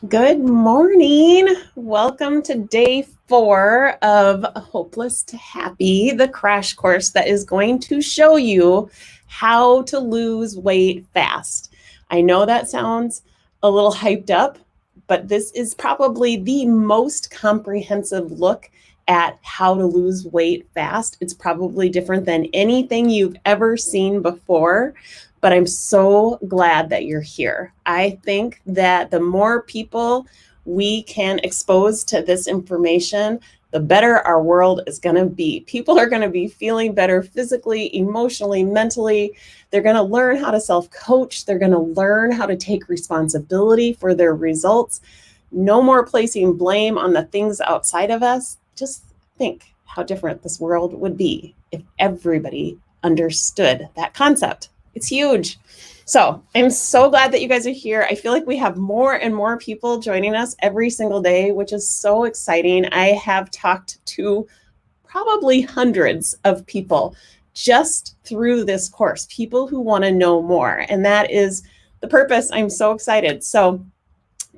Good morning. Welcome to day 4 of Hopeless to Happy, the crash course that is going to show you how to lose weight fast. I know that sounds a little hyped up, but this is probably the most comprehensive look at how to lose weight fast. It's probably different than anything you've ever seen before. But I'm so glad that you're here. I think that the more people we can expose to this information, the better our world is going to be. People are going to be feeling better physically, emotionally, mentally. They're going to learn how to self-coach. They're going to learn how to take responsibility for their results. No more placing blame on the things outside of us. Just think how different this world would be if everybody understood that concept. It's huge. So I'm so glad that you guys are here. I feel like we have more and more people joining us every single day, which is so exciting. I have talked to probably hundreds of people just through this course, people who want to know more. And that is the purpose. I'm so excited. So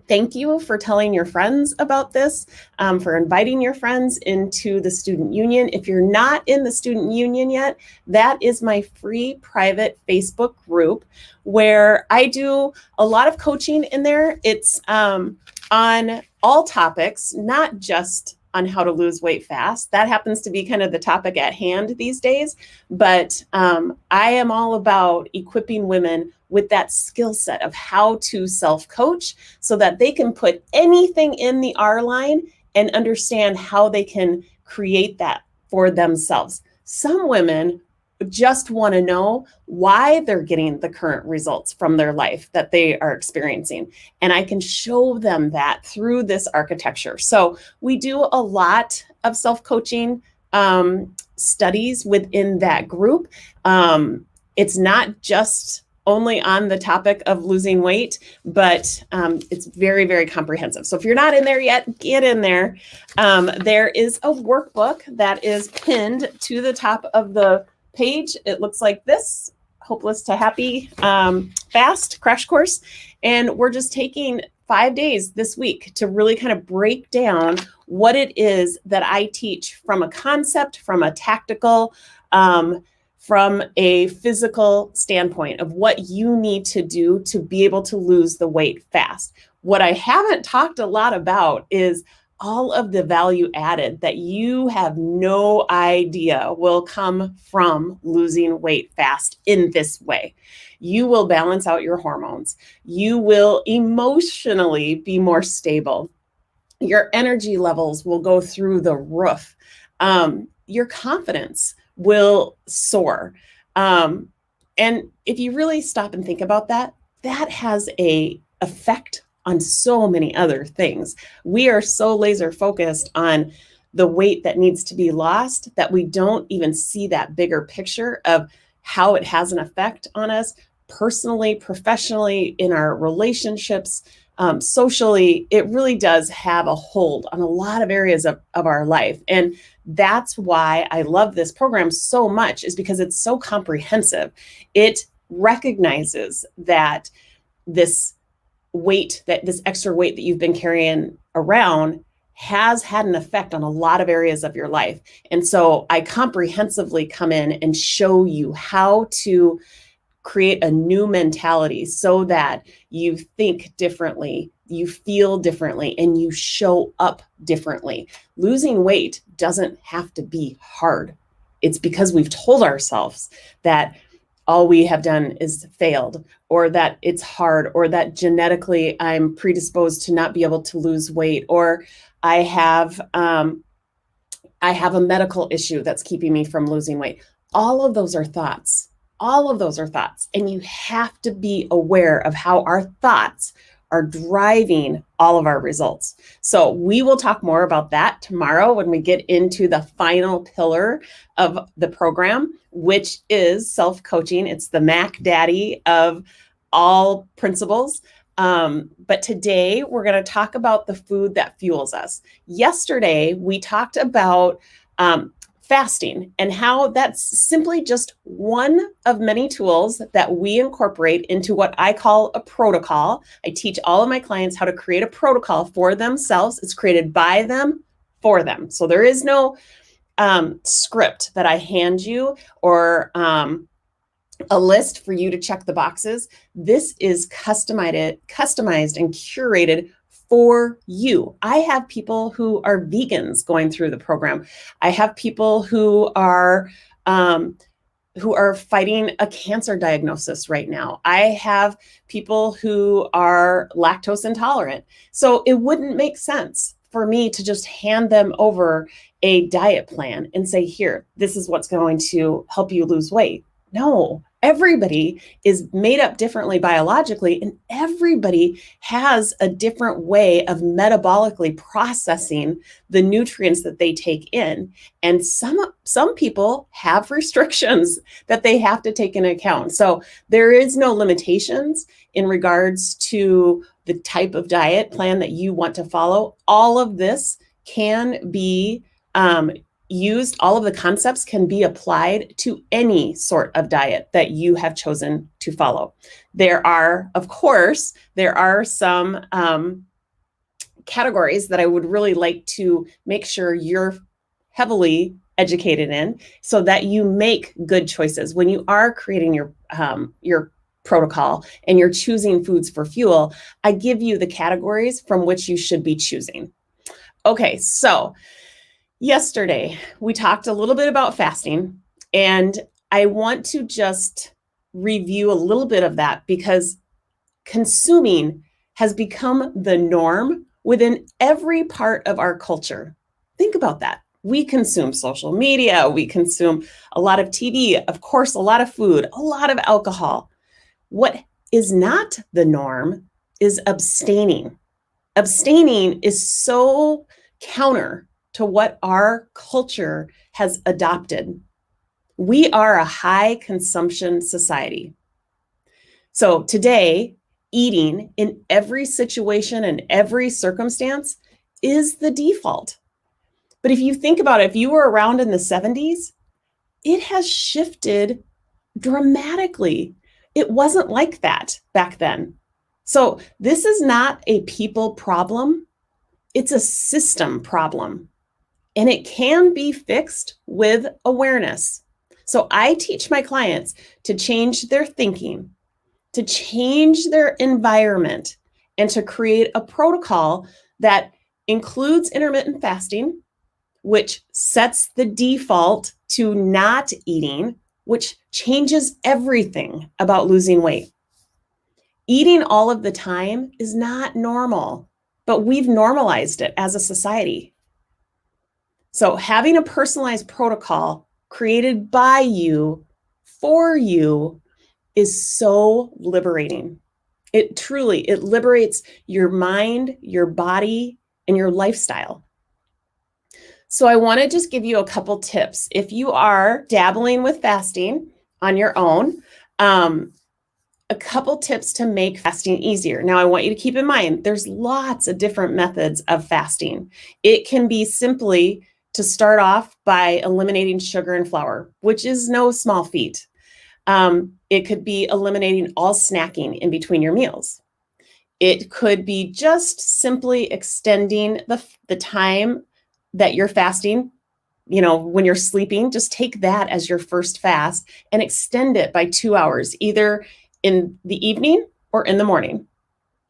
thank you for telling your friends about this, for inviting your friends into the Student Union. If you're not in the Student Union yet, that is my free private Facebook group where I do a lot of coaching in there. It's on all topics, not just on how to lose weight fast. That happens to be kind of the topic at hand these days. But I am all about equipping women with that skill set of how to self-coach so that they can put anything in the R line and understand how they can create that for themselves. Some women just want to know why they're getting the current results from their life that they are experiencing. And I can show them that through this architecture. So we do a lot of self-coaching studies within that group. It's not just only on the topic of losing weight, but it's very, very comprehensive. So if you're not in there yet, get in there. There is a workbook that is pinned to the top of the page. It looks like this, Hopeless to Happy Fast Crash Course. And we're just taking 5 days this week to really kind of break down what it is that I teach from a concept, from a tactical, from a physical standpoint of what you need to do to be able to lose the weight fast. What I haven't talked a lot about is all of the value added that you have no idea will come from losing weight fast in this way. You will balance out your hormones. You will emotionally be more stable. Your energy levels will go through the roof. Your confidence will soar. And if you really stop and think about that, that has an effect on so many other things. We are so laser focused on the weight that needs to be lost that we don't even see that bigger picture of how it has an effect on us personally, professionally, in our relationships, socially. It really does have a hold on a lot of areas of our life. And that's why I love this program so much, is because it's so comprehensive. It recognizes that this extra weight that you've been carrying around has had an effect on a lot of areas of your life. And so I comprehensively come in and show you how to create a new mentality so that you think differently, you feel differently, and you show up differently. Losing weight doesn't have to be hard. It's because we've told ourselves that all we have done is failed, or that it's hard, or that genetically I'm predisposed to not be able to lose weight, or I have a medical issue that's keeping me from losing weight. All of those are thoughts. All of those are thoughts. And you have to be aware of how our thoughts are driving all of our results. So we will talk more about that tomorrow when we get into the final pillar of the program, which is self-coaching. It's the Mac Daddy of all principles. But today we're going to talk about the food that fuels us. Yesterday, we talked about fasting and how that's simply just one of many tools that we incorporate into what I call a protocol. I teach all of my clients how to create a protocol for themselves. It's created by them for them. So there is no script that I hand you or a list for you to check the boxes. This is customized and curated for you. I have people who are vegans going through the program. I have people who are fighting a cancer diagnosis right now. I have people who are lactose intolerant. So it wouldn't make sense for me to just hand them over a diet plan and say, here, this is what's going to help you lose weight. No, everybody is made up differently biologically, and everybody has a different way of metabolically processing the nutrients that they take in. And some people have restrictions that they have to take into account. So there is no limitations in regards to the type of diet plan that you want to follow. All of this can be used, all of the concepts can be applied to any sort of diet that you have chosen to follow. There are, of course, some categories that I would really like to make sure you're heavily educated in so that you make good choices when you are creating your protocol and you're choosing foods for fuel. I give you the categories from which you should be choosing. Okay, so yesterday, we talked a little bit about fasting, and I want to just review a little bit of that because consuming has become the norm within every part of our culture. Think about that. We consume social media, we consume a lot of TV, of course, a lot of food, a lot of alcohol. What is not the norm is abstaining. Abstaining is so counter to what our culture has adopted. We are a high consumption society. So today, eating in every situation and every circumstance is the default. But if you think about it, if you were around in the 70s, it has shifted dramatically. It wasn't like that back then. So this is not a people problem. It's a system problem. And it can be fixed with awareness. So I teach my clients to change their thinking, to change their environment, and to create a protocol that includes intermittent fasting, which sets the default to not eating, which changes everything about losing weight. Eating all of the time is not normal, but we've normalized it as a society. So having a personalized protocol created by you, for you, is so liberating. It liberates your mind, your body, and your lifestyle. So I want to just give you a couple tips. If you are dabbling with fasting on your own, a couple tips to make fasting easier. Now, I want you to keep in mind, there's lots of different methods of fasting. It can be simply to start off by eliminating sugar and flour, which is no small feat. It could be eliminating all snacking in between your meals. It could be just simply extending the time that you're fasting. When you're sleeping, just take that as your first fast and extend it by 2 hours, either in the evening or in the morning,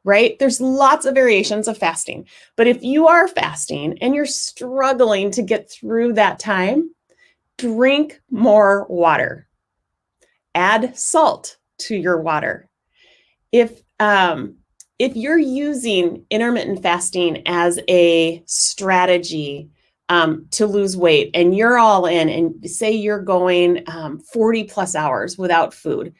right? There's lots of variations of fasting. But if you are fasting and you're struggling to get through that time, drink more water. Add salt to your water. If you're using intermittent fasting as a strategy to lose weight and you're all in and say you're going 40 plus hours without food,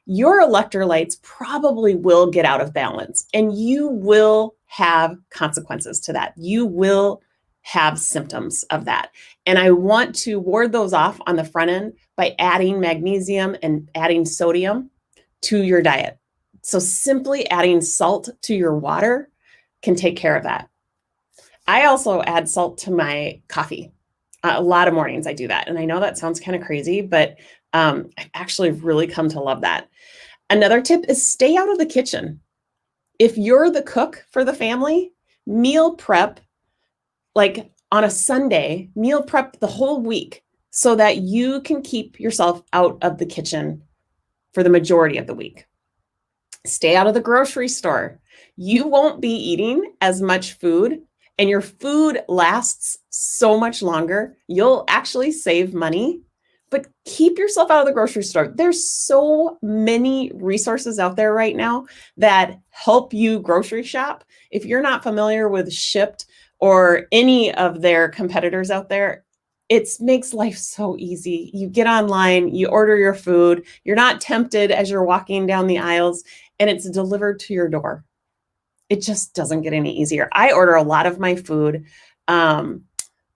your electrolytes probably will get out of balance and you will have consequences to that. You will have symptoms of that. And I want to ward those off on the front end by adding magnesium and adding sodium to your diet. So simply adding salt to your water can take care of that. I also add salt to my coffee. A lot of mornings I do that. And I know that sounds kind of crazy, but I've actually really come to love that. Another tip is stay out of the kitchen. If you're the cook for the family, meal prep, like on a Sunday, meal prep the whole week so that you can keep yourself out of the kitchen for the majority of the week. Stay out of the grocery store. You won't be eating as much food, and your food lasts so much longer. You'll actually save money, but keep yourself out of the grocery store. There's so many resources out there right now that help you grocery shop. If you're not familiar with Shipt or any of their competitors out there, it makes life so easy. You get online, you order your food, you're not tempted as you're walking down the aisles, and it's delivered to your door. It just doesn't get any easier. I order a lot of my food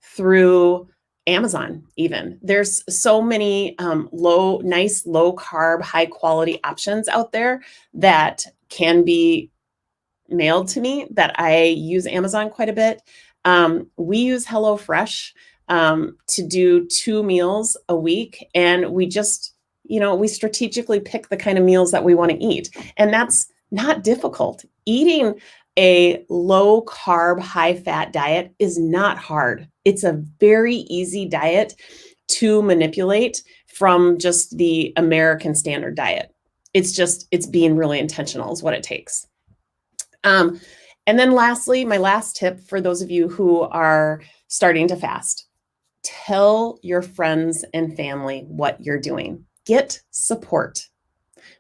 through Amazon even. There's so many nice, low carb, high quality options out there that can be mailed to me that I use Amazon quite a bit. We use HelloFresh to do 2 meals a week. And we just, we strategically pick the kind of meals that we want to eat. And that's not difficult. Eating a low carb, high fat diet is not hard. It's a very easy diet to manipulate from just the American standard diet. It's being really intentional is what it takes. And then lastly, my last tip for those of you who are starting to fast, tell your friends and family what you're doing. Get support.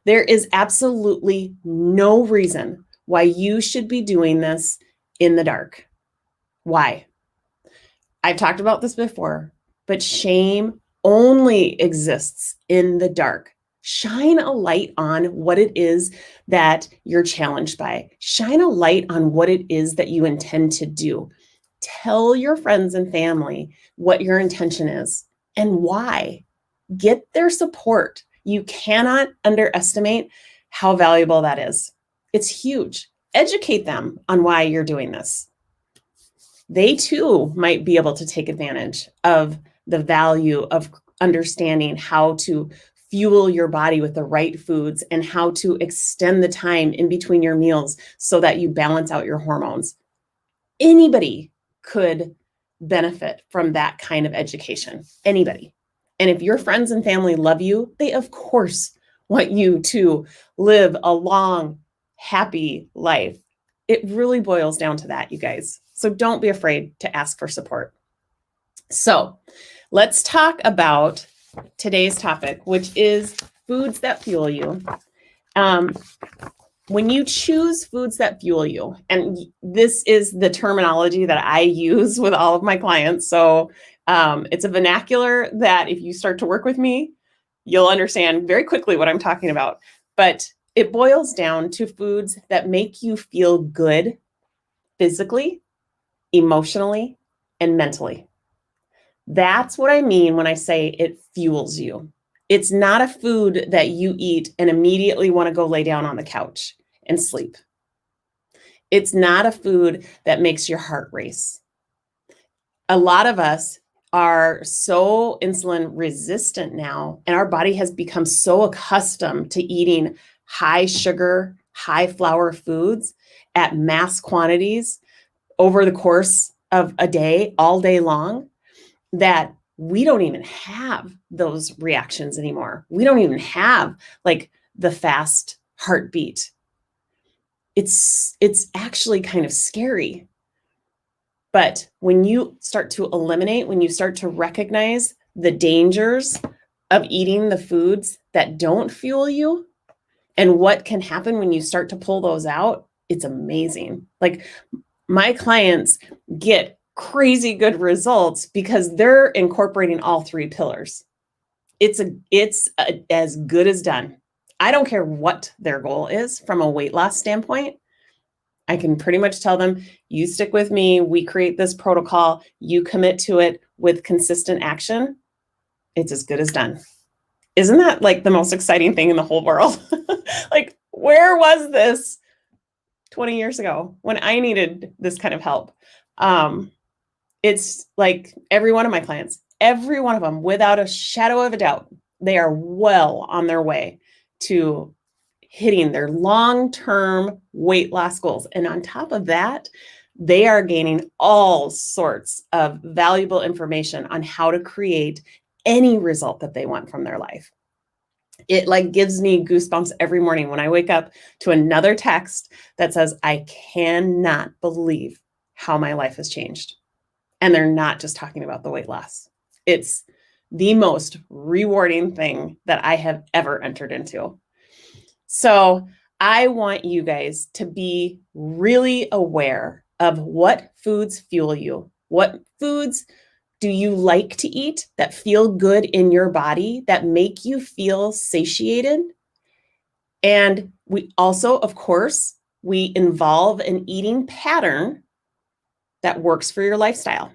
There is absolutely no reason why you should be doing this in the dark. Why? I've talked about this before, but shame only exists in the dark. Shine a light on what it is that you're challenged by. Shine a light on what it is that you intend to do. Tell your friends and family what your intention is and why. Get their support. You cannot underestimate how valuable that is. It's huge. Educate them on why you're doing this. They too might be able to take advantage of the value of understanding how to fuel your body with the right foods and how to extend the time in between your meals so that you balance out your hormones. Anybody could benefit from that kind of education. Anybody. And if your friends and family love you, they of course want you to live a long, happy life. It really boils down to that, you guys. So don't be afraid to ask for support. So let's talk about today's topic, which is foods that fuel you. When you choose foods that fuel you, and this is the terminology that I use with all of my clients. So it's a vernacular that if you start to work with me, you'll understand very quickly what I'm talking about. But it boils down to foods that make you feel good physically, emotionally, and mentally. That's what I mean when I say it fuels you. It's not a food that you eat and immediately want to go lay down on the couch and sleep. It's not a food that makes your heart race. A lot of us are so insulin resistant now, and our body has become so accustomed to eating high sugar, high flour foods at mass quantities over the course of a day, all day long, that we don't even have those reactions anymore. We don't even have like the fast heartbeat. It's actually kind of scary. But when you start to eliminate, when you start to recognize the dangers of eating the foods that don't fuel you and what can happen when you start to pull those out, it's amazing. Like my clients get crazy good results because they're incorporating all 3 pillars. It's as good as done. I don't care what their goal is from a weight loss standpoint. I can pretty much tell them, you stick with me, we create this protocol, you commit to it with consistent action, it's as good as done. Isn't that like the most exciting thing in the whole world? Like, where was this 20 years ago when I needed this kind of help? It's like every one of my clients, every one of them, without a shadow of a doubt, they are well on their way to hitting their long-term weight loss goals. And on top of that, they are gaining all sorts of valuable information on how to create any result that they want from their life. It like gives me goosebumps every morning when I wake up to another text that says, I cannot believe how my life has changed. And they're not just talking about the weight loss. It's the most rewarding thing that I have ever entered into. So I want you guys to be really aware of what foods fuel you. What foods do you like to eat that feel good in your body, that make you feel satiated? And we also, of course, we involve an eating pattern that works for your lifestyle.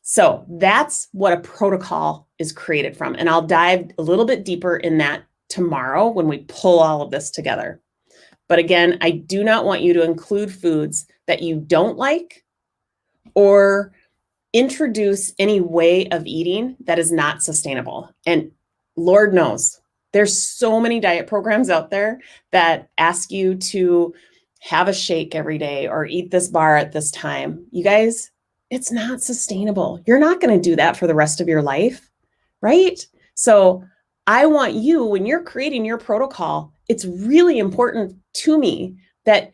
So that's what a protocol is created from. And I'll dive a little bit deeper in that tomorrow when we pull all of this together. But again, I do not want you to include foods that you don't like or introduce any way of eating that is not sustainable. And Lord knows, there's so many diet programs out there that ask you to have a shake every day or eat this bar at this time. You guys, it's not sustainable. You're not going to do that for the rest of your life, right? So I want you, when you're creating your protocol, it's really important to me that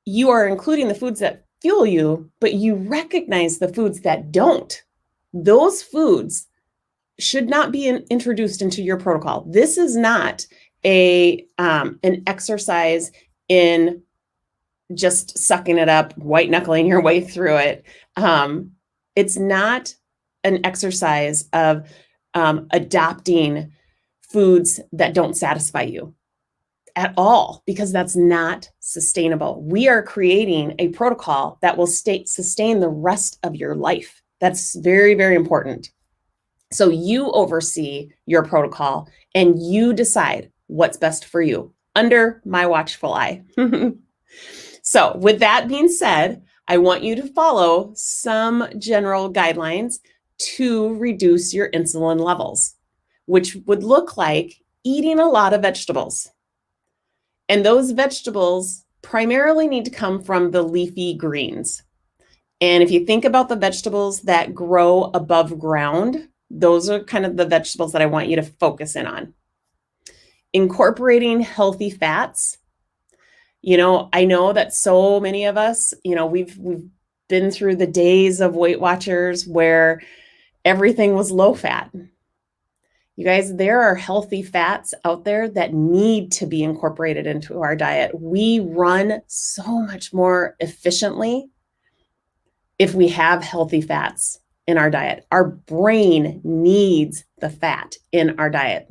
you are including the foods that fuel you, but you recognize the foods that don't. Those foods should not be introduced into your protocol. This is not an exercise in just sucking it up, white knuckling your way through it. It's not an exercise of adopting foods that don't satisfy you at all, because that's not sustainable. We are creating a protocol that will sustain the rest of your life. That's very, very important. So you oversee your protocol and you decide what's best for you under my watchful eye. So with that being said, I want you to follow some general guidelines to reduce your insulin levels, which would look like eating a lot of vegetables. And those vegetables primarily need to come from the leafy greens. And if you think about the vegetables that grow above ground, those are kind of the vegetables that I want you to focus in on. Incorporating healthy fats. You know, I know that so many of us, you know, we've been through the days of Weight Watchers where everything was low fat. You guys, there are healthy fats out there that need to be incorporated into our diet. We run so much more efficiently if we have healthy fats in our diet. Our brain needs the fat in our diet.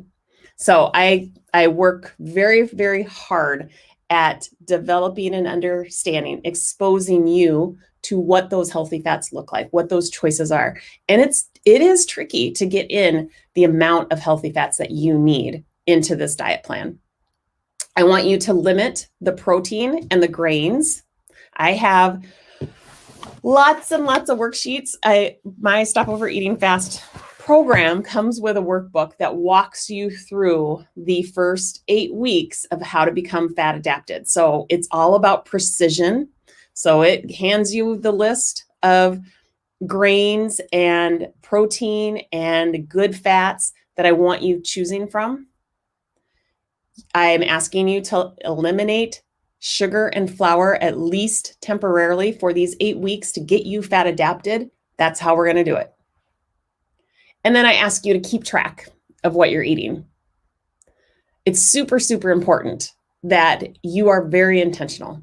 So I work very, very hard at developing an understanding, exposing you to what those healthy fats look like, what those choices are. And it is tricky to get in the amount of healthy fats that you need into this diet plan. I want you to limit the protein and the grains. I have lots and lots of worksheets. My Stop Overeating Fast program comes with a workbook that walks you through the first 8 weeks of how to become fat adapted. So it's all about precision. So it hands you the list of grains and protein and good fats that I want you choosing from. I'm asking you to eliminate sugar and flour, at least temporarily, for these 8 weeks to get you fat adapted. That's how we're going to do it. And then I ask you to keep track of what you're eating. It's super, super important that you are very intentional.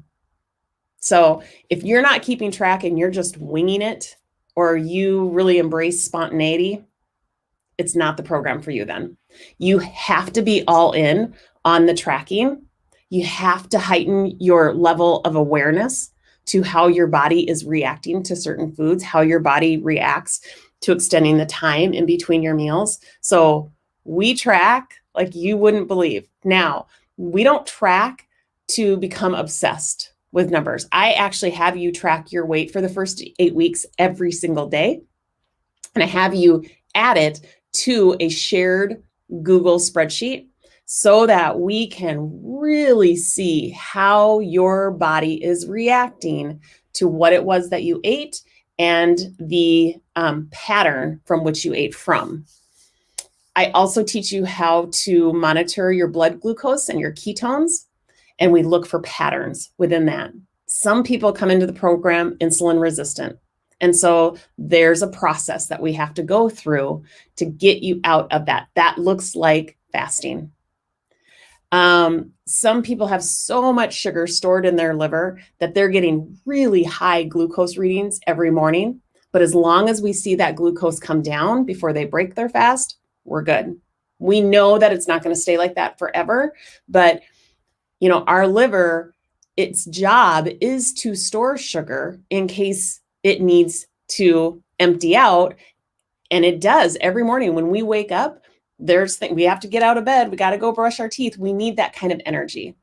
So if you're not keeping track and you're just winging it, or you really embrace spontaneity, it's not the program for you then. You have to be all in on the tracking. You have to heighten your level of awareness to how your body is reacting to certain foods, how your body reacts to extending the time in between your meals. So we track like you wouldn't believe. Now, we don't track to become obsessed with numbers. I actually have you track your weight for the first 8 weeks every single day. And I have you add it to a shared Google spreadsheet so that we can really see how your body is reacting to what it was that you ate and the pattern from which you ate from. I also teach you how to monitor your blood glucose and your ketones, and we look for patterns within that. Some people come into the program insulin resistant. And so there's a process that we have to go through to get you out of that. That looks like fasting. Some people have so much sugar stored in their liver that they're getting really high glucose readings every morning. But as long as we see that glucose come down before they break their fast, we're good. We know that it's not going to stay like that forever, but our liver, its job is to store sugar in case it needs to empty out. And it does every morning when we wake up. We have to get out of bed. We got to go brush our teeth. We need that kind of energy.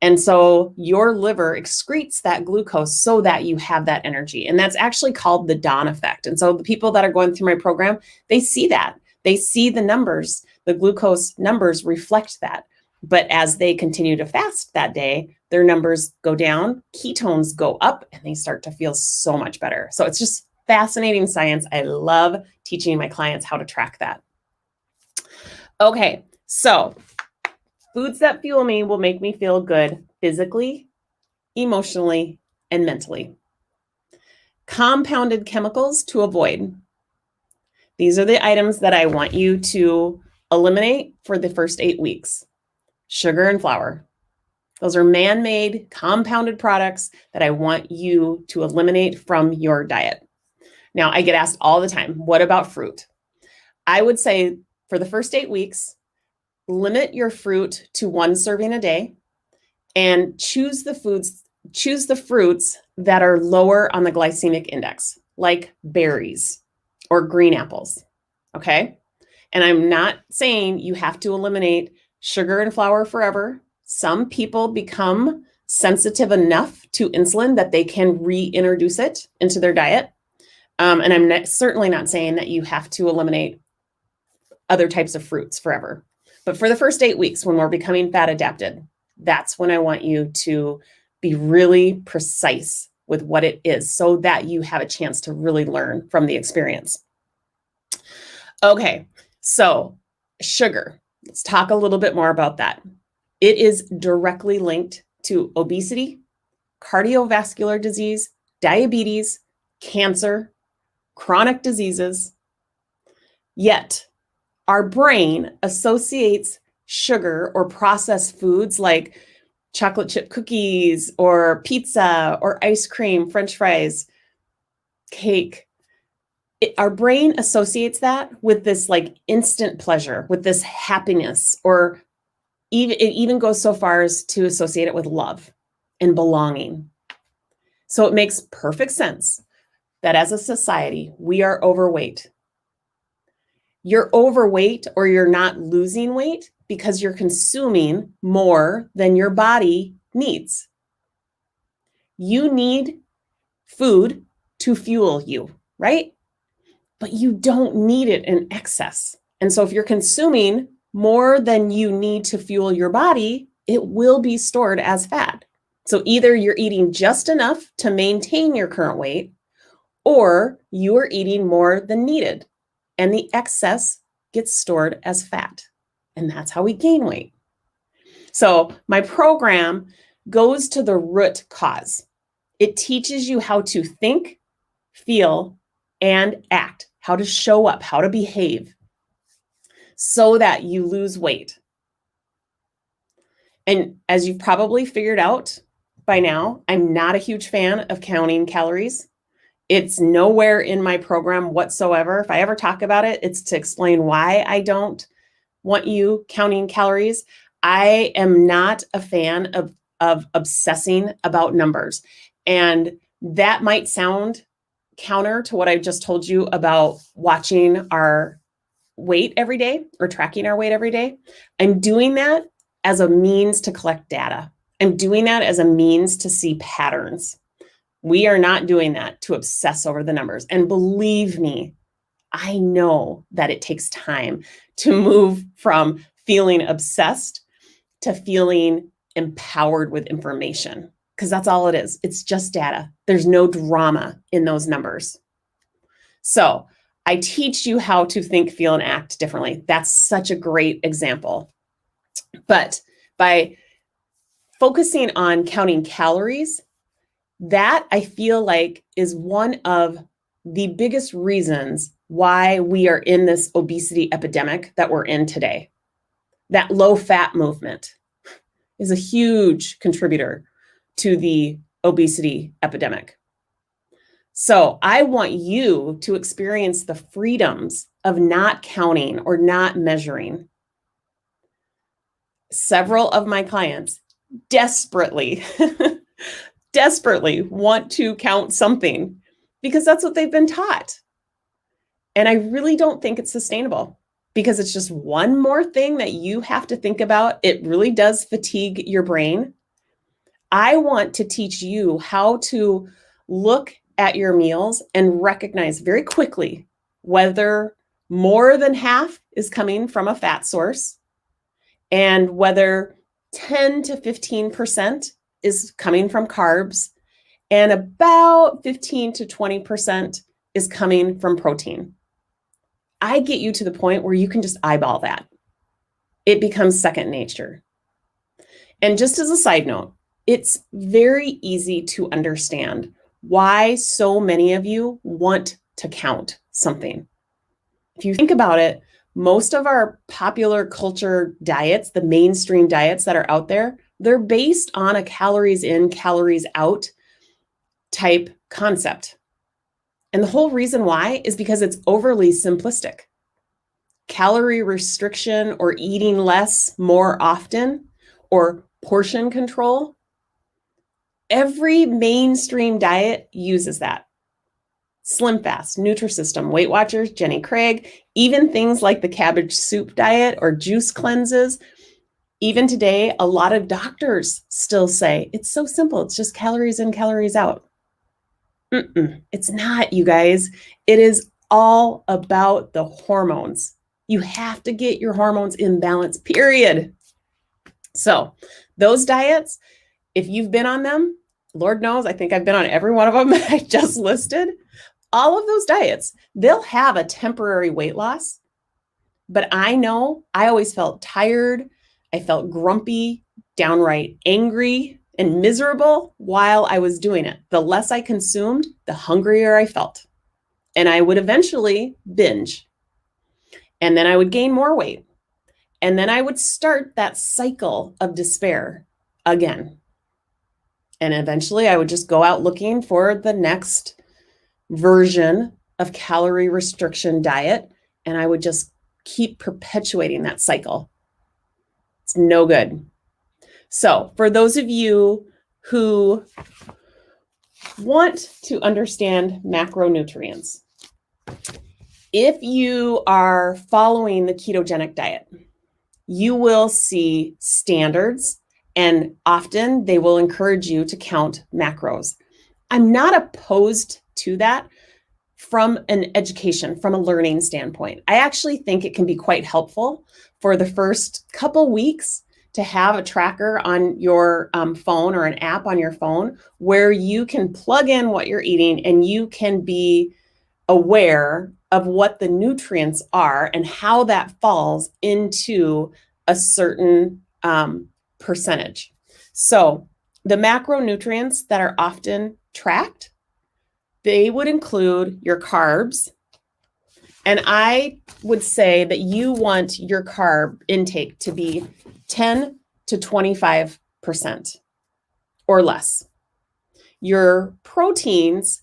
And so your liver excretes that glucose so that you have that energy. And that's actually called the dawn effect. And so the people that are going through my program, they see that. They see the numbers, the glucose numbers reflect that. But as they continue to fast that day, their numbers go down, ketones go up, and they start to feel so much better. So it's just fascinating science. I love teaching my clients how to track that. Okay, so foods that fuel me will make me feel good physically, emotionally, and mentally. Compounded chemicals to avoid. These are the items that I want you to eliminate for the first 8 weeks. Sugar and flour. Those are man-made, compounded products that I want you to eliminate from your diet. Now, I get asked all the time, what about fruit? I would say for the first 8 weeks, limit your fruit to 1 serving a day and choose the fruits that are lower on the glycemic index, like berries or green apples, okay? And I'm not saying you have to eliminate sugar and flour forever. Some people become sensitive enough to insulin that they can reintroduce it into their diet. And I'm certainly not saying that you have to eliminate other types of fruits forever. But for the first 8 weeks, when we're becoming fat adapted, that's when I want you to be really precise with what it is so that you have a chance to really learn from the experience. Okay, so sugar. Let's talk a little bit more about that. It is directly linked to obesity, cardiovascular disease, diabetes, cancer, chronic diseases. Yet, our brain associates sugar or processed foods like chocolate chip cookies or pizza or ice cream, French fries, cake. Our brain associates that with this like instant pleasure, with this happiness, or it even goes so far as to associate it with love and belonging. So it makes perfect sense that as a society, we are overweight. You're overweight or you're not losing weight because you're consuming more than your body needs. You need food to fuel you, right? But you don't need it in excess. And so if you're consuming more than you need to fuel your body, it will be stored as fat. So either you're eating just enough to maintain your current weight, or you are eating more than needed, and the excess gets stored as fat. And that's how we gain weight. So my program goes to the root cause. It teaches you how to think, feel, and act, how to show up, how to behave so that you lose weight. And as you've probably figured out by now, I'm not a huge fan of counting calories. It's nowhere in my program whatsoever. If I ever talk about it, it's to explain why I don't want you counting calories. I am not a fan of obsessing about numbers. And that might sound counter to what I just told you about watching our weight every day or tracking our weight every day. I'm doing that as a means to collect data. I'm doing that as a means to see patterns. We are not doing that to obsess over the numbers. And believe me, I know that it takes time to move from feeling obsessed to feeling empowered with information, because that's all it is. It's just data. There's no drama in those numbers. So I teach you how to think, feel, and act differently. That's such a great example. But by focusing on counting calories, that I feel like is one of the biggest reasons why we are in this obesity epidemic that we're in today. That low fat movement is a huge contributor to the obesity epidemic. So I want you to experience the freedoms of not counting or not measuring. Several of my clients desperately want to count something because that's what they've been taught. And I really don't think it's sustainable, because it's just one more thing that you have to think about. It really does fatigue your brain. I want to teach you how to look at your meals and recognize very quickly whether more than half is coming from a fat source and whether 10 to 15% is coming from carbs, and about 15 to 20% is coming from protein. I get you to the point where you can just eyeball that. It becomes second nature. And just as a side note, it's very easy to understand why so many of you want to count something. If you think about it, most of our popular culture diets, the mainstream diets that are out there, they're based on a calories in, calories out type concept. And the whole reason why is because it's overly simplistic. Calorie restriction or eating less more often or portion control, every mainstream diet uses that. Slim Fast, Nutrisystem, Weight Watchers, Jenny Craig, even things like the cabbage soup diet or juice cleanses. Even today, a lot of doctors still say it's so simple. It's just calories in, calories out. It's not, you guys. It is all about the hormones. You have to get your hormones in balance, period. So those diets, if you've been on them, Lord knows, I think I've been on every one of them I just listed. All of those diets, they'll have a temporary weight loss. But I know I always felt tired. I felt grumpy, downright angry, and miserable while I was doing it. The less I consumed, the hungrier I felt. And I would eventually binge. And then I would gain more weight. And then I would start that cycle of despair again. And eventually I would just go out looking for the next version of calorie restriction diet. And I would just keep perpetuating that cycle. It's no good. So for those of you who want to understand macronutrients, if you are following the ketogenic diet, you will see standards, and often they will encourage you to count macros. I'm not opposed to that from an education, from a learning standpoint. I actually think it can be quite helpful for the first couple weeks to have a tracker on your phone or an app on your phone where you can plug in what you're eating and you can be aware of what the nutrients are and how that falls into a certain percentage. So the macronutrients that are often tracked, they would include your carbs. And I would say that you want your carb intake to be 10 to 25% or less. Your proteins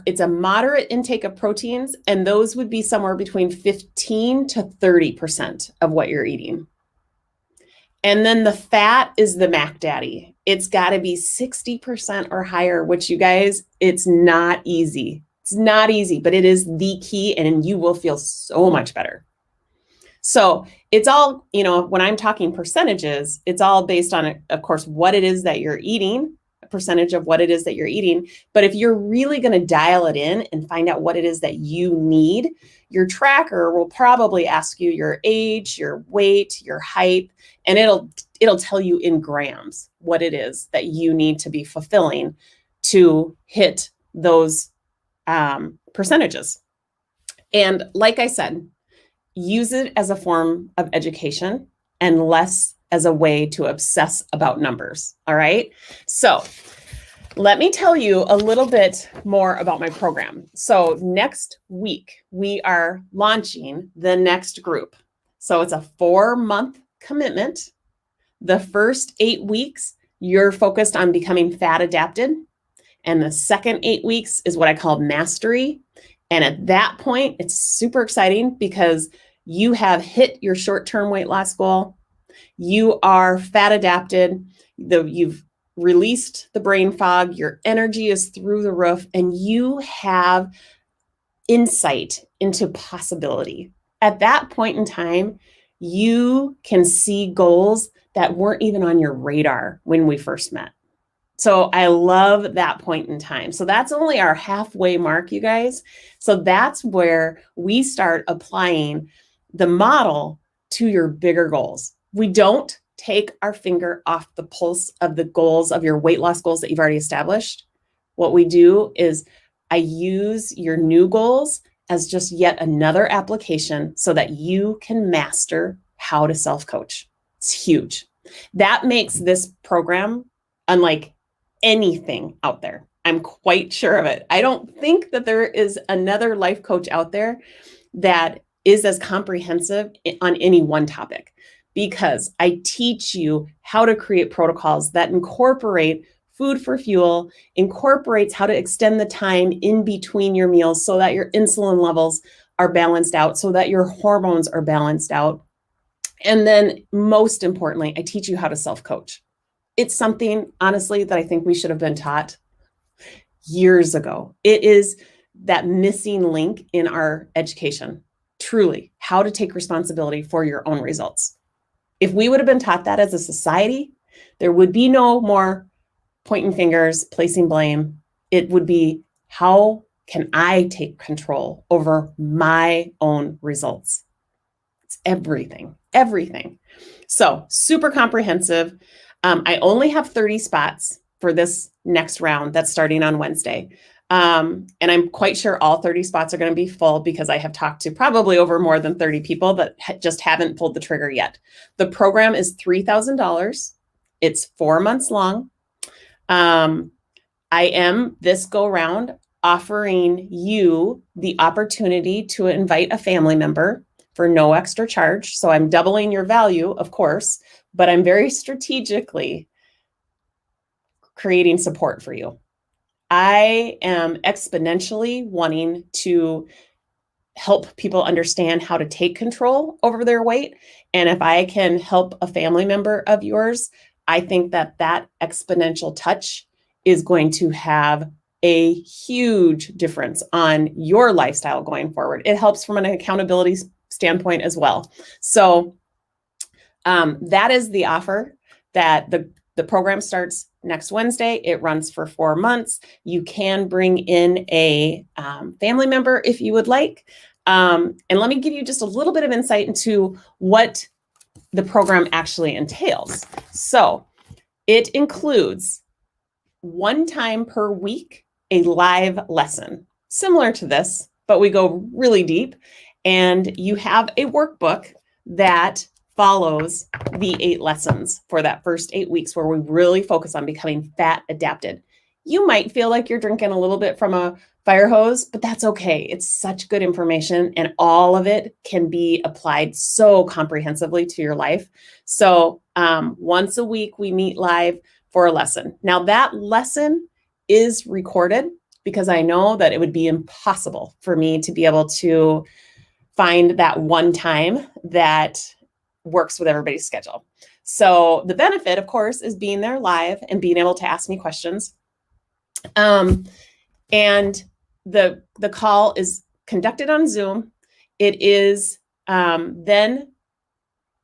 it's a moderate intake of proteins, and those would be somewhere between 15 to 30% of what you're eating. And then the fat is the Mac Daddy. It's got to be 60% or higher, which, you guys, it's not easy. It's not easy, but it is the key, and you will feel so much better. So it's all, when I'm talking percentages, it's all based on, of course, what it is that you're eating, a percentage of what it is that you're eating. But if you're really going to dial it in and find out what it is that you need, your tracker will probably ask you your age, your weight, your height, and it'll tell you in grams what it is that you need to be fulfilling to hit those percentages. And like I said, use it as a form of education and less as a way to obsess about numbers. All right. So let me tell you a little bit more about my program. So next week, we are launching the next group. So it's a 4-month commitment. The first 8 weeks, you're focused on becoming fat adapted. And the second 8 weeks is what I call mastery. And at that point, it's super exciting because you have hit your short-term weight loss goal. You are fat adapted. You've released the brain fog. Your energy is through the roof, and you have insight into possibility. At that point in time, you can see goals that weren't even on your radar when we first met. So I love that point in time. So that's only our halfway mark, you guys. So that's where we start applying the model to your bigger goals. We don't take our finger off the pulse of the goals of your weight loss goals that you've already established. What we do is I use your new goals as just yet another application so that you can master how to self-coach. It's huge. That makes this program unlike anything out there. I'm quite sure of it. I don't think that there is another life coach out there that is as comprehensive on any one topic, because I teach you how to create protocols that incorporate food for fuel, incorporates how to extend the time in between your meals so that your insulin levels are balanced out, so that your hormones are balanced out. And then most importantly, I teach you how to self-coach. It's something, honestly, that I think we should have been taught years ago. It is that missing link in our education, truly, how to take responsibility for your own results. If we would have been taught that as a society, there would be no more pointing fingers, placing blame. It would be, how can I take control over my own results? It's everything, everything. So super comprehensive. I only have 30 spots for this next round that's starting on Wednesday. And I'm quite sure all 30 spots are going to be full because I have talked to probably over more than 30 people that just haven't pulled the trigger yet. The program is $3,000. It's 4 months long. I am this go round offering you the opportunity to invite a family member for no extra charge. So I'm doubling your value, of course, but I'm very strategically creating support for you. I am exponentially wanting to help people understand how to take control over their weight. And if I can help a family member of yours, I think that that exponential touch is going to have a huge difference on your lifestyle going forward. It helps from an accountability standpoint as well. So that is the offer. That the program starts next Wednesday. It runs for 4 months. You can bring in a family member if you would like. And let me give you just a little bit of insight into what the program actually entails. So it includes 1 time per week, a live lesson, similar to this, but we go really deep. And you have a workbook that follows the 8 lessons for that first 8 weeks, where we really focus on becoming fat adapted. You might feel like you're drinking a little bit from a fire hose, but that's okay. It's such good information, and all of it can be applied so comprehensively to your life. So once a week, we meet live for a lesson. Now that lesson is recorded because I know that it would be impossible for me to be able to find that one time that works with everybody's schedule. So the benefit, of course, is being there live and being able to ask me questions. And the call is conducted on Zoom. It is then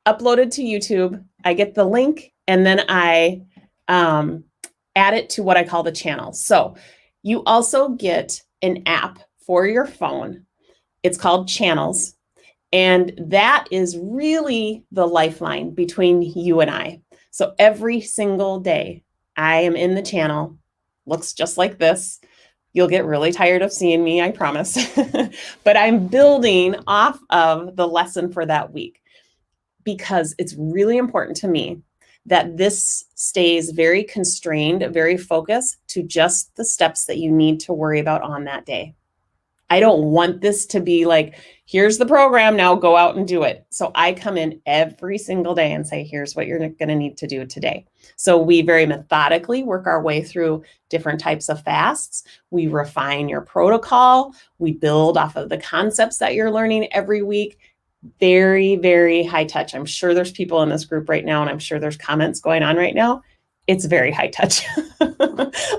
uploaded to YouTube. I get the link and then I add it to what I call the channel. So you also get an app for your phone. It's called Channels. And that is really the lifeline between you and I. So every single day I am in the channel, looks just like this. You'll get really tired of seeing me, I promise. But I'm building off of the lesson for that week because it's really important to me that this stays very constrained, very focused to just the steps that you need to worry about on that day. I don't want this to be like, here's the program, now go out and do it. So I come in every single day and say, here's what you're going to need to do today. So we very methodically work our way through different types of fasts. We refine your protocol. We build off of the concepts that you're learning every week. Very, very high touch. I'm sure there's people in this group right now, and I'm sure there's comments going on right now. It's very high touch.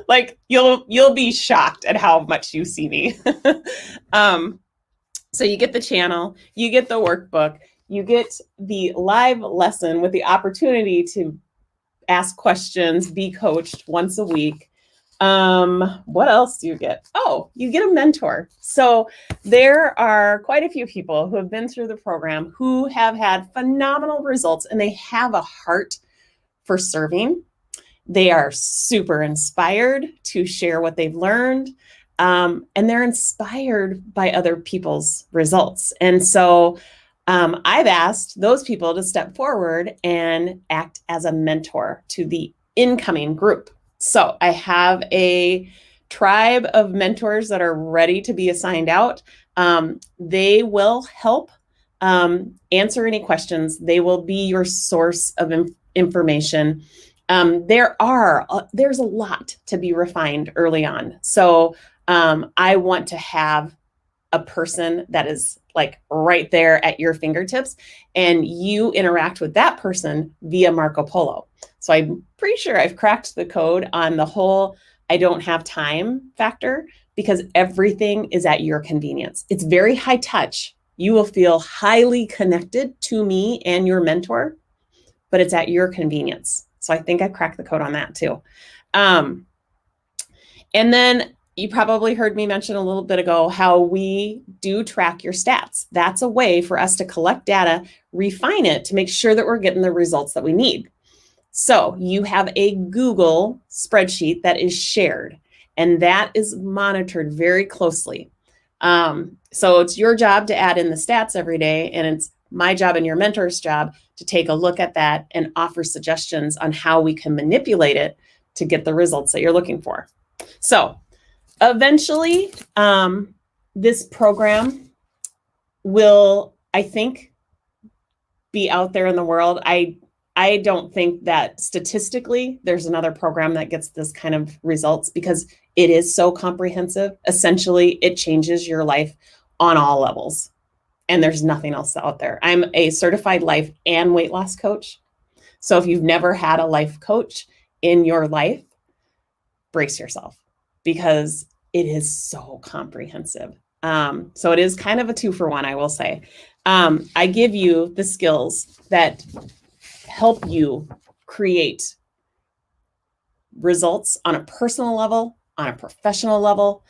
Like you'll be shocked at how much you see me. So you get the channel, you get the workbook, you get the live lesson with the opportunity to ask questions, be coached once a week. What else do you get? Oh, you get a mentor. So there are quite a few people who have been through the program who have had phenomenal results, and they have a heart for serving. They are super inspired to share what they've learned, and they're inspired by other people's results. And so I've asked those people to step forward and act as a mentor to the incoming group. So I have a tribe of mentors that are ready to be assigned out. They will help answer any questions. They will be your source of information. There's a lot to be refined early on. So I want to have a person that is like right there at your fingertips, and you interact with that person via Marco Polo. So I'm pretty sure I've cracked the code on the whole I don't have time factor, because everything is at your convenience. It's very high touch. You will feel highly connected to me and your mentor, but it's at your convenience. So I think I cracked the code on that too. And then you probably heard me mention a little bit ago how we do track your stats. That's a way for us to collect data, refine it to make sure that we're getting the results that we need. So you have a Google spreadsheet that is shared, and that is monitored very closely. So it's your job to add in the stats every day, and it's my job and your mentor's job to take a look at that and offer suggestions on how we can manipulate it to get the results that you're looking for. So eventually, this program will, I think, be out there in the world. I don't think that statistically there's another program that gets this kind of results, because it is so comprehensive. Essentially, it changes your life on all levels, and there's nothing else out there. I'm a certified life and weight loss coach. So if you've never had a life coach in your life, brace yourself, because it is so comprehensive. So it is kind of a 2-for-1, I will say. I give you the skills that help you create results on a personal level, on a professional level,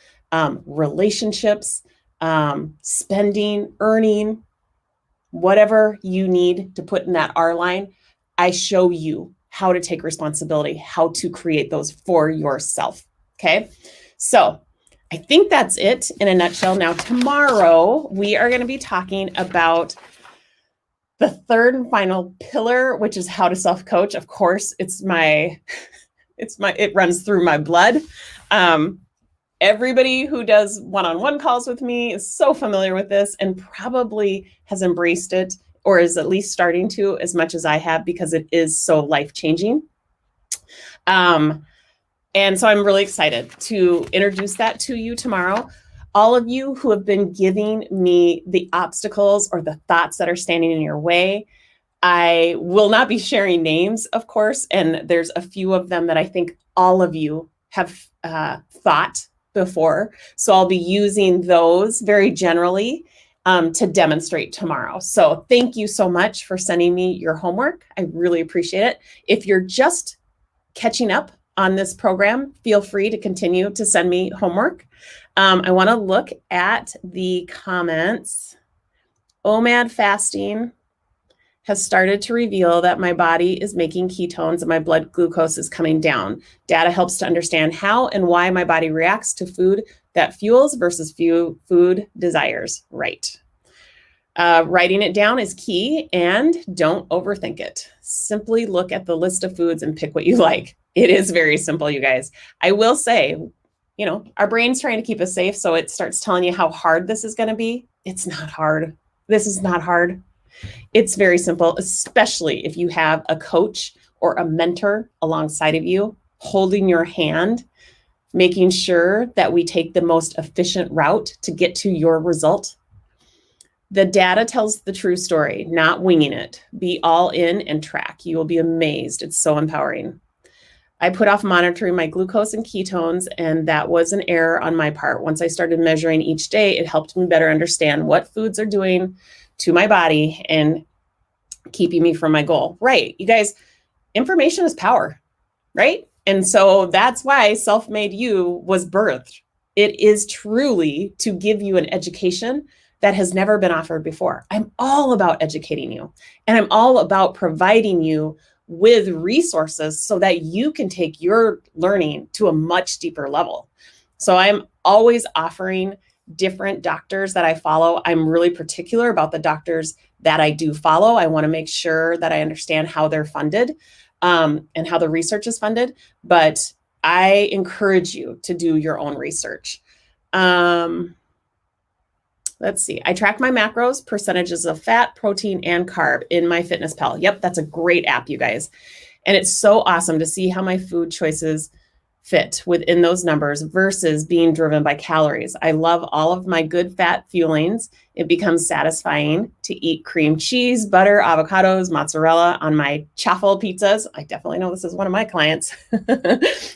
relationships, spending, earning, whatever you need to put in that R line. I show you how to take responsibility, how to create those for yourself. Okay. So I think that's it in a nutshell. Now, tomorrow we are going to be talking about the third and final pillar, which is how to self-coach. Of course, it runs through my blood. Everybody who does one-on-one calls with me is so familiar with this and probably has embraced it, or is at least starting to, as much as I have, because it is so life-changing. And so I'm really excited to introduce that to you tomorrow. All of you who have been giving me the obstacles or the thoughts that are standing in your way, I will not be sharing names, of course, and there's a few of them that I think all of you have thought before. So I'll be using those very generally to demonstrate tomorrow. So thank you so much for sending me your homework. I really appreciate it. If you're just catching up on this program, feel free to continue to send me homework. I want to look at the comments. OMAD fasting has started to reveal that my body is making ketones and my blood glucose is coming down. Data helps to understand how and why my body reacts to food that fuels versus food desires. Right. Writing it down is key, and don't overthink it. Simply look at the list of foods and pick what you like. It is very simple, you guys. I will say, you know, our brain's trying to keep us safe, so it starts telling you how hard this is going to be. It's not hard. This is not hard. It's very simple, especially if you have a coach or a mentor alongside of you, holding your hand, making sure that we take the most efficient route to get to your result. The data tells the true story, not winging it. Be all in and track. You will be amazed. It's so empowering. I put off monitoring my glucose and ketones, and that was an error on my part. Once I started measuring each day, it helped me better understand what foods are doing to my body and keeping me from my goal. Right. You guys, information is power, right? And so that's why Self-Made You was birthed. It is truly to give you an education that has never been offered before. I'm all about educating you, and I'm all about providing you with resources so that you can take your learning to a much deeper level. So I'm always offering different doctors that I follow. I'm really particular about the doctors that I do follow. I want to make sure that I understand how they're funded and how the research is funded, but I encourage you to do your own research. Let's see. I track my macros, percentages of fat, protein, and carb in MyFitnessPal. Yep, that's a great app, you guys. And it's so awesome to see how my food choices fit within those numbers versus being driven by calories. I love all of my good fat fuelings. It becomes satisfying to eat cream cheese, butter, avocados, mozzarella on my chaffle pizzas. I definitely know this is one of my clients.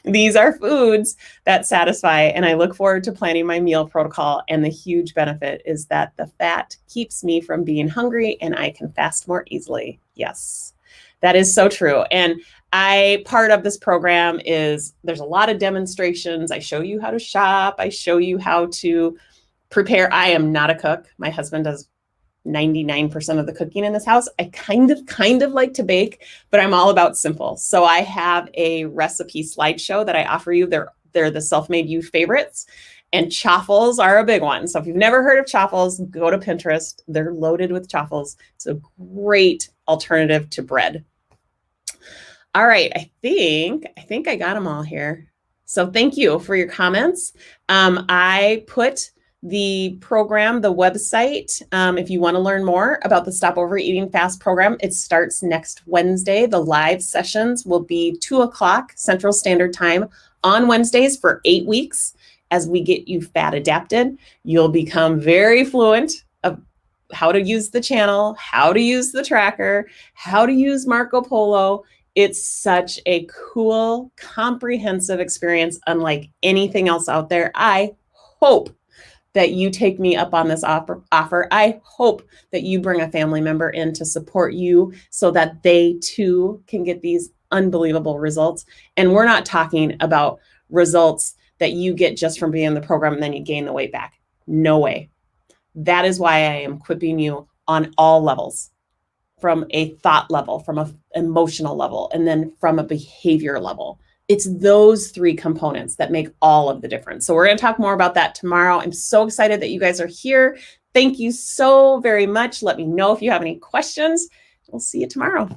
These are foods that satisfy, and I look forward to planning my meal protocol. And the huge benefit is that the fat keeps me from being hungry and I can fast more easily. Yes, that is so true. And part of this program is there's a lot of demonstrations. I show you how to shop. I show you how to prepare. I am not a cook. My husband does 99% of the cooking in this house. I kind of like to bake, but I'm all about simple. So I have a recipe slideshow that I offer you. They're the Self-Made You favorites, and chaffles are a big one. So if you've never heard of chaffles, go to Pinterest. They're loaded with chaffles. It's a great alternative to bread. All right, I think I got them all here. So thank you for your comments. I put the program, the website, if you want to learn more about the Stop Overeating Fast program, it starts next Wednesday. The live sessions will be 2:00 Central Standard Time on Wednesdays for 8 weeks. As we get you fat adapted, you'll become very fluent of how to use the channel, how to use the tracker, how to use Marco Polo. It's such a cool, comprehensive experience, unlike anything else out there. I hope that you take me up on this offer. I hope that you bring a family member in to support you so that they too can get these unbelievable results. And we're not talking about results that you get just from being in the program and then you gain the weight back. No way. That is why I am equipping you on all levels. From a thought level, from an emotional level, and then from a behavior level. It's those three components that make all of the difference. So we're going to talk more about that tomorrow. I'm so excited that you guys are here. Thank you so very much. Let me know if you have any questions. We'll see you tomorrow.